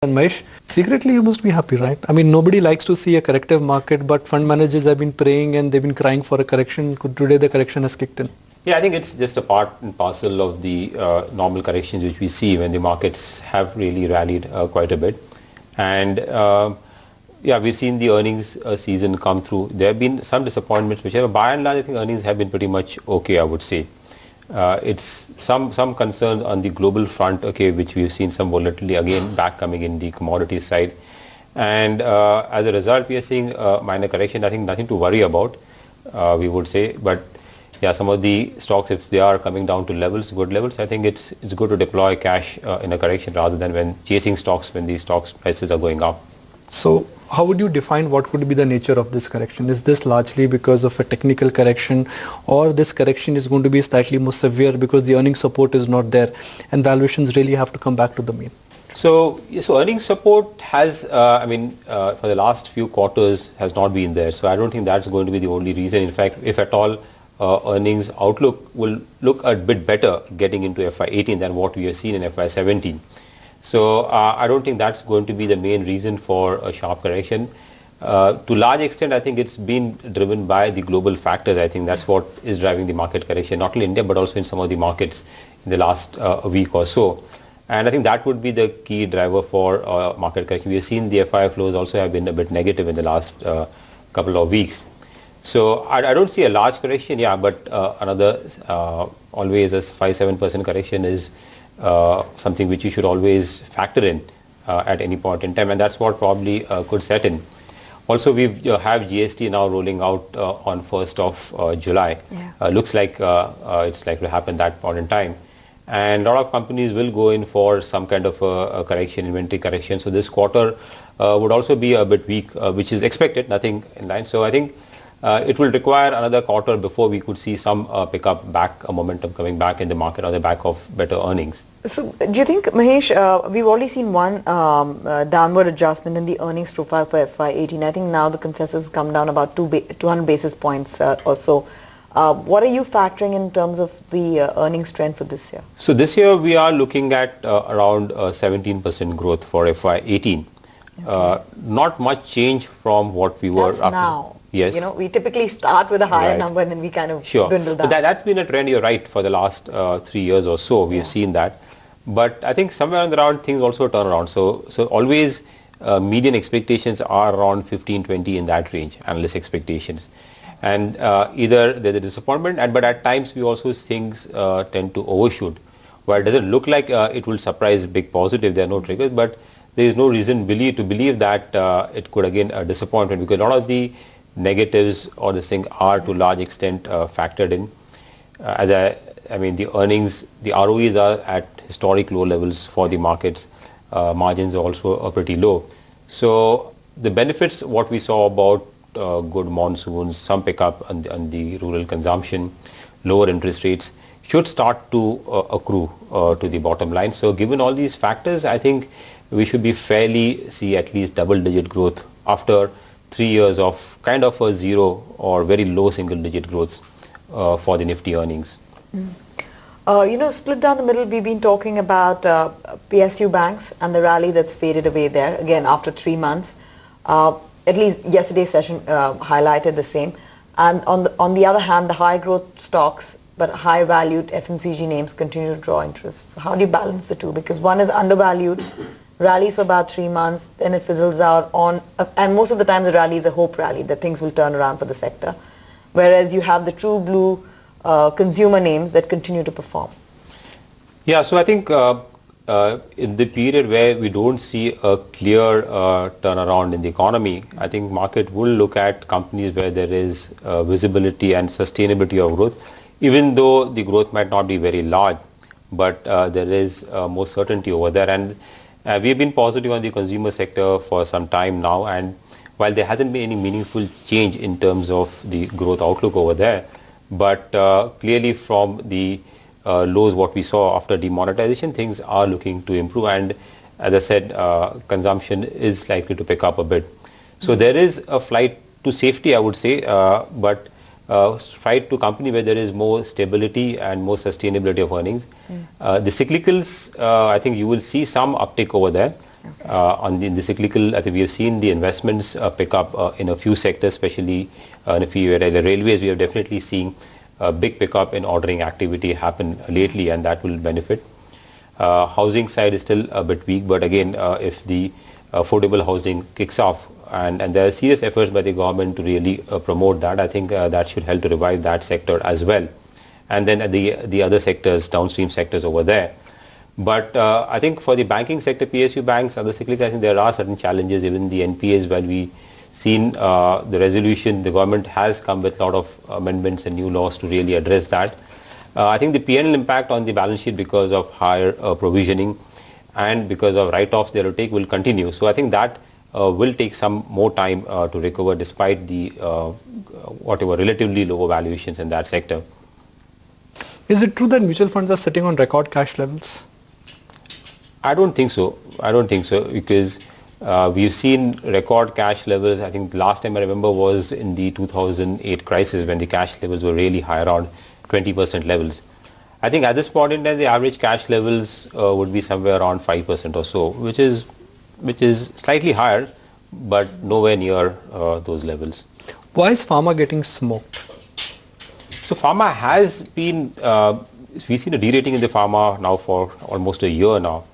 And Mahesh, secretly you must be happy, right? I mean, nobody likes to see a corrective market, but fund managers have been praying and they've been crying for a correction. Today the correction has kicked in. Yeah, I think it's just a part and parcel of the normal corrections which we see when the markets have really rallied quite a bit. And yeah, we've seen the earnings season come through. There have been some disappointments, which have, by and large, I think earnings have been pretty much okay, I would say. It's some concerns on the global front, okay, which we've seen some volatility again back coming in the commodity side. And as a result, we are seeing minor correction. I think nothing to worry about, we would say. But yeah, some of the stocks, if they are coming down to levels, good levels, I think it's good to deploy cash in a correction rather than when chasing stocks when the stocks prices are going up. So how would you define what could be the nature of this correction? Is this largely because of a technical correction, or this correction is going to be slightly more severe because the earning support is not there and valuations really have to come back to the mean? So earnings support has, for the last few quarters has not been there. So I don't think that's going to be the only reason. In fact, if at all, earnings outlook will look a bit better getting into FY18 than what we have seen in FY17. So I don't think that's going to be the main reason for a sharp correction. To large extent, I think it's been driven by the global factors. I think that's what is driving the market correction, not only India, but also in some of the markets in the last week or so. And I think that would be the key driver for market correction. We have seen the FI flows also have been a bit negative in the last couple of weeks. So I don't see a large correction, yeah, but another always a 5-7% correction is something which you should always factor in at any point in time, and that's what probably could set in. Also, we have GST now rolling out on 1st of July. Yeah. Looks like it's likely to happen that point in time. And a lot of companies will go in for some kind of a correction, inventory correction. So this quarter would also be a bit weak, which is expected, nothing in line. So I think it will require another quarter before we could see some pickup back, a momentum coming back in the market on the back of better earnings. So do you think, Mahesh, we've already seen one downward adjustment in the earnings profile for FY18. I think now the consensus has come down about 200 basis points or so. What are you factoring in terms of the earnings trend for this year? So this year we are looking at around 17% growth for FY18. Okay. Not much change from what we were after. Now. Yes. You know, we typically start with a higher number and then we kind of dwindle down. But that's been a trend, you're right, for the last 3 years or so. We've seen that. But I think somewhere around things also turn around. So always median expectations are around 15-20 in that range, analyst expectations. And either there's a disappointment, but at times we also things tend to overshoot. While it doesn't look like it will surprise big positive, there are no triggers, but there is no reason to believe that it could again a disappointment, because a lot of the negatives or this thing are to large extent factored in. The earnings, the ROEs are at historic low levels for the markets. Margins are also pretty low. So the benefits, what we saw about good monsoons, some pickup on the rural consumption, lower interest rates, should start to accrue to the bottom line. So given all these factors, I think we should be fairly see at least double-digit growth after 3 years of kind of a zero or very low single-digit growth for the Nifty earnings. Split down the middle, we've been talking about PSU banks and the rally that's faded away there, again, after 3 months. At least yesterday's session highlighted the same. And on the other hand, the high growth stocks but high valued FMCG names continue to draw interest. So how do you balance the two? Because one is undervalued, rallies for about 3 months, then it fizzles out and most of the time the rally is a hope rally that things will turn around for the sector. Whereas you have the true blue consumer names that continue to perform. Yeah, so I think in the period where we don't see a clear turnaround in the economy, I think market will look at companies where there is visibility and sustainability of growth, even though the growth might not be very large, but there is more certainty over there. And we've been positive on the consumer sector for some time now, and while there hasn't been any meaningful change in terms of the growth outlook over there, but clearly from the lows what we saw after demonetization, things are looking to improve, and as I said, consumption is likely to pick up a bit. So there is a flight to safety, I would say, but flight to company where there is more stability and more sustainability of earnings. The cyclicals, I think you will see some uptick over there, In the cyclical, I think we have seen the investments pick up in a few sectors, especially in a few areas. The railways, we have definitely seen a big pickup in ordering activity happen lately, and that will benefit. Housing side is still a bit weak, but again, if the affordable housing kicks off, and there are serious efforts by the government to really promote that, I think that should help to revive that sector as well. And then the other sectors, downstream sectors over there. But I think for the banking sector, PSU banks, other cyclical, I think there are certain challenges. Even the NPAs, while we seen the resolution, the government has come with a lot of amendments and new laws to really address that. I think the P&L impact on the balance sheet because of higher provisioning and because of write-offs they will take will continue. So I think that will take some more time to recover despite the whatever relatively lower valuations in that sector. Is it true that mutual funds are sitting on record cash levels? I don't think so. I don't think so, because we've seen record cash levels. I think the last time I remember was in the 2008 crisis when the cash levels were really high, around 20% levels. I think at this point in time, the average cash levels would be somewhere around 5% or so, which is slightly higher, but nowhere near those levels. Why is pharma getting smoked? So pharma has been, we've seen a derating in the pharma now for almost a year now.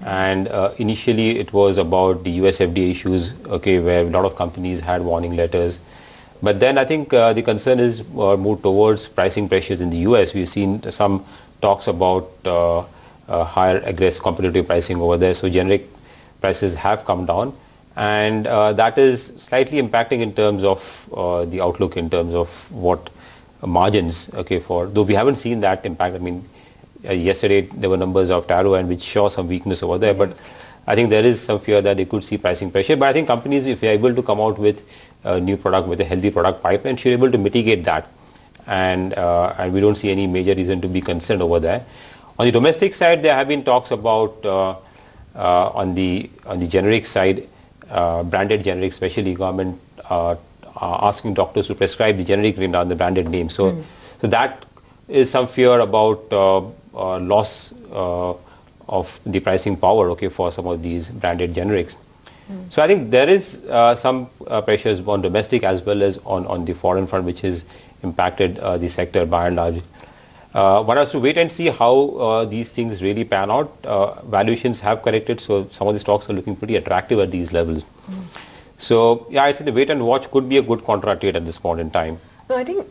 And initially it was about the US FDA issues, okay, where a lot of companies had warning letters. But then I think the concern is moved towards pricing pressures in the US. We've seen some talks about higher aggressive competitive pricing over there. So generic prices have come down, and that is slightly impacting in terms of the outlook in terms of what margins, okay, for, though we haven't seen that impact. I mean, yesterday there were numbers of Taro and which show some weakness over there, but I think there is some fear that they could see pricing pressure. But I think companies, if they are able to come out with a new product with a healthy product pipeline, should be able to mitigate that, and we don't see any major reason to be concerned over there. On the domestic side, there have been talks about on the generic side, branded generics, especially government asking doctors to prescribe the generic name rather than the branded name. So that is some fear about loss of the pricing power, okay, for some of these branded generics. So I think there is some pressures on domestic as well as on the foreign front, which has impacted the sector by and large. One has to wait and see how these things really pan out. Valuations have corrected, so some of the stocks are looking pretty attractive at these levels. So yeah, I'd say the wait and watch could be a good contra trade at this point in time. No, I think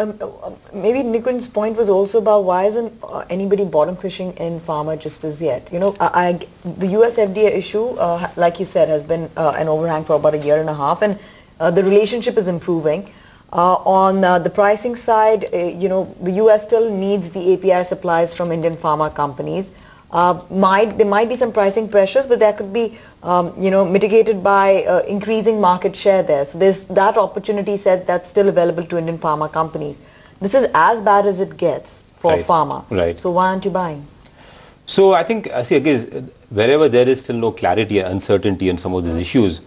maybe Nikun's point was also about why isn't anybody bottom fishing in pharma just as yet? You know, the US FDA issue, like you said, has been an overhang for about a year and a half, and the relationship is improving. On the pricing side, you know, the US still needs the API supplies from Indian pharma companies. There might be some pricing pressures, but that could be, you know, mitigated by increasing market share there. So there's that opportunity set that's still available to Indian pharma companies. This is as bad as it gets for pharma. Right. So why aren't you buying? So I think, see, again, wherever there is still no clarity and uncertainty on some of these issues,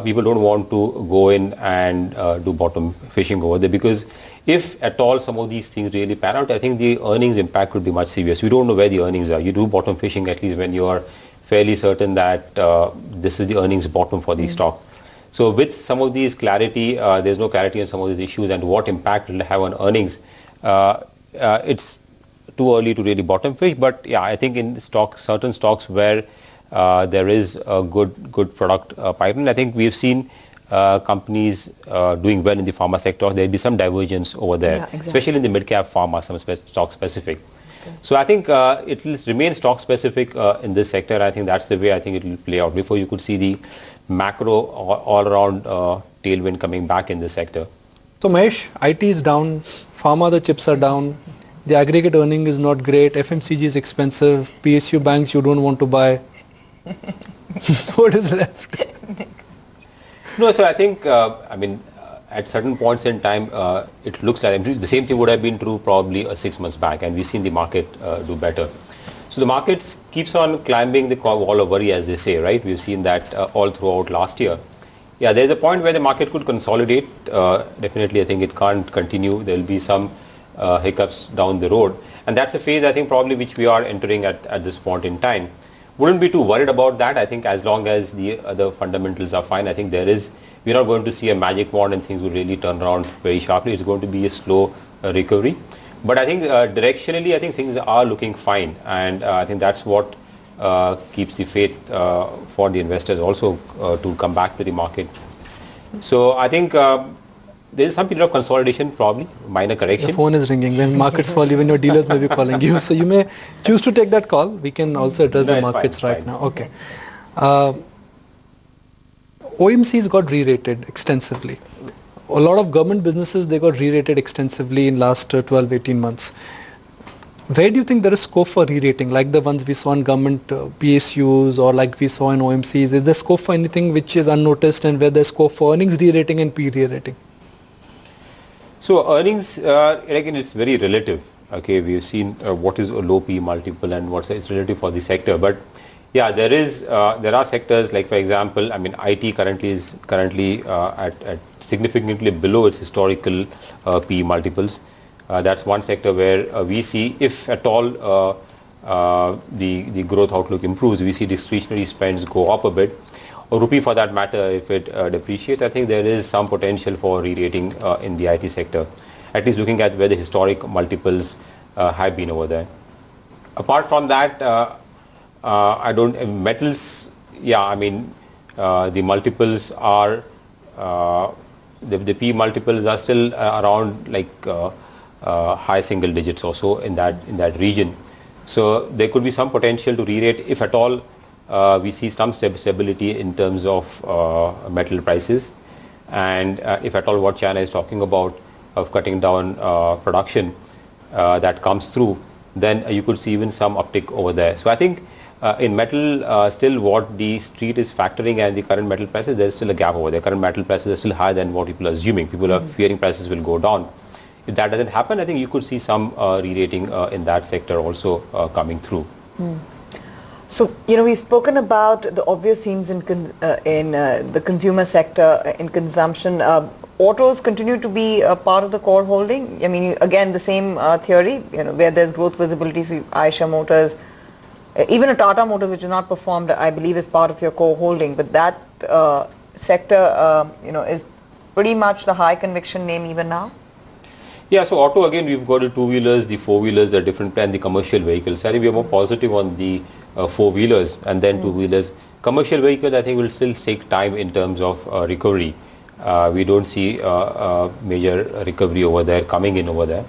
people don't want to go in and do bottom fishing over there, because if at all some of these things really pan out, I think the earnings impact could be much severe. So we don't know where the earnings are. You do bottom fishing at least when you are fairly certain that this is the earnings bottom for the stock. So with some of these clarity, there's no clarity on some of these issues and what impact it will have on earnings. It's too early to really bottom fish, but yeah, I think in stocks, certain stocks where there is a good product pipeline, I think we've seen companies doing well in the pharma sector. There'll be some divergence over there, yeah, exactly. Especially in the mid-cap pharma, some stock specific. Okay. So I think it will remain stock specific in this sector. I think that's the way I think it will play out before you could see the macro all around tailwind coming back in this sector. So Mahesh, IT is down, pharma, the chips are down, the aggregate earning is not great, FMCG is expensive, PSU banks you don't want to buy. What is left? No, so I think, I mean, at certain points in time, it looks like the same thing would have been true probably 6 months back, and we've seen the market do better. So the markets keeps on climbing the wall of worry, as they say, right? We've seen that all throughout last year. Yeah, there's a point where the market could consolidate. Definitely, I think it can't continue. There will be some hiccups down the road. And that's a phase, I think, probably which we are entering at this point in time. wouldn't be too worried about that. I think as long as the other fundamentals are fine, I think we're not going to see a magic wand and things will really turn around very sharply. It's going to be a slow recovery. But I think directionally, I think things are looking fine, and I think that's what keeps the faith for the investors also to come back to the market. So I think there is some period of consolidation, probably minor correction. The phone is ringing. When markets fall, even your dealers may be calling you. So you may choose to take that call. We can also address the markets fine. Now. Okay. OMCs got re-rated extensively. A lot of government businesses, they got re-rated extensively in last 12, 18 months. Where do you think there is scope for re-rating, like the ones we saw in government PSUs or like we saw in OMCs? Is there scope for anything which is unnoticed, and where there's scope for earnings re-rating and P re-rating? So earnings, again, it's very relative. Okay, we've seen what is a low P multiple and it's relative for the sector. But yeah, there are sectors like, for example, I mean, IT is currently at significantly below its historical P multiples. That's one sector where we see, if at all the growth outlook improves, we see discretionary spends go up a bit. Or rupee for that matter, if it depreciates, I think there is some potential for re-rating in the IT sector, at least looking at where the historic multiples have been over there. Apart from that, metals, yeah, I mean, the multiples are, the P multiples are still around like high single digits or so in that region. So there could be some potential to re-rate if at all we see some stability in terms of metal prices, and if at all what China is talking about of cutting down production that comes through, then you could see even some uptick over there. So I think in metal, still what the street is factoring and the current metal prices, there is still a gap over there. Current metal prices are still higher than what people are assuming. People are fearing prices will go down. If that doesn't happen, I think you could see some re-rating in that sector also coming through. So, we've spoken about the obvious themes in the consumer sector, in consumption. Autos continue to be a part of the core holding. I mean, again, the same theory, where there's growth visibility, so Eicher Motors, even a Tata Motors, which is not performed, I believe, is part of your core holding. But that sector, is pretty much the high conviction name even now. Yeah, so auto, again, we've got the two-wheelers, the four-wheelers, the different plan, the commercial vehicles. I think we are more positive on the four-wheelers and then two-wheelers. Commercial vehicles, I think, will still take time in terms of recovery. We don't see major recovery over there, coming in over there.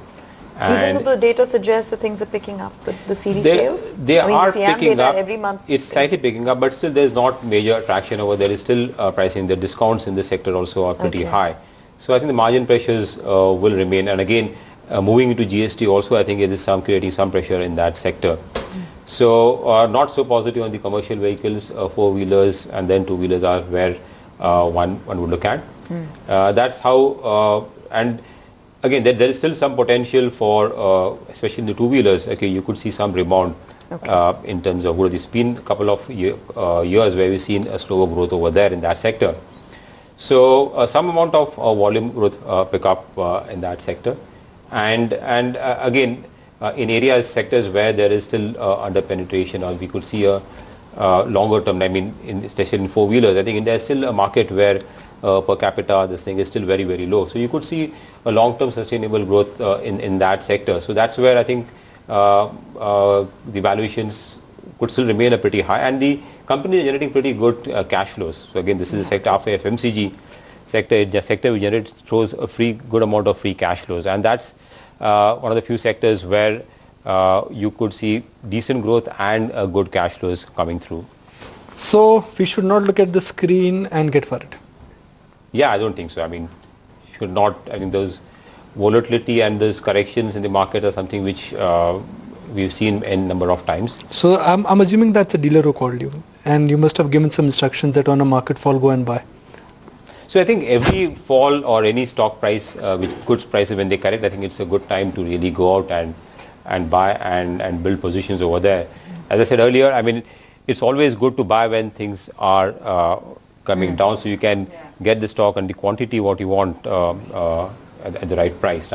And even though the data suggests that things are picking up, the CV sales? They are picking up. Every month it's slightly picking up, but still there's not major traction over there. It's still pricing. The discounts in the sector also are pretty high. So I think the margin pressures will remain. And again, moving into GST also, I think it is creating some pressure in that sector. So not so positive on the commercial vehicles, four-wheelers and then two-wheelers are where one would look at. That's how, and again, there is still some potential for, especially in the two-wheelers, okay, you could see some rebound in terms of growth. It's been a couple of years where we've seen a slower growth over there in that sector. So some amount of volume growth pick up in that sector. And again, in sectors where there is still under penetration, or we could see a longer term, I mean, especially in four-wheelers, I think there's still a market where per capita this thing is still very, very low. So you could see a long-term sustainable growth in that sector. So that's where I think the valuations could still remain pretty high, and the company is generating pretty good cash flows. So again, this is a sector after FMCG sector, the sector which throws a good amount of free cash flows, and that's one of the few sectors where you could see decent growth and good cash flows coming through. So we should not look at the screen and get worried. Yeah, I don't think so. I mean, should not. I mean, those volatility and those corrections in the market are something which we've seen a number of times. So I'm assuming that's a dealer who called you, and you must have given some instructions that on a market fall, go and buy. So I think every fall or any stock price, which goods prices when they correct, I think it's a good time to really go out and buy and build positions over there. As I said earlier, I mean, it's always good to buy when things are coming down, so you can get the stock and the quantity what you want at the right price.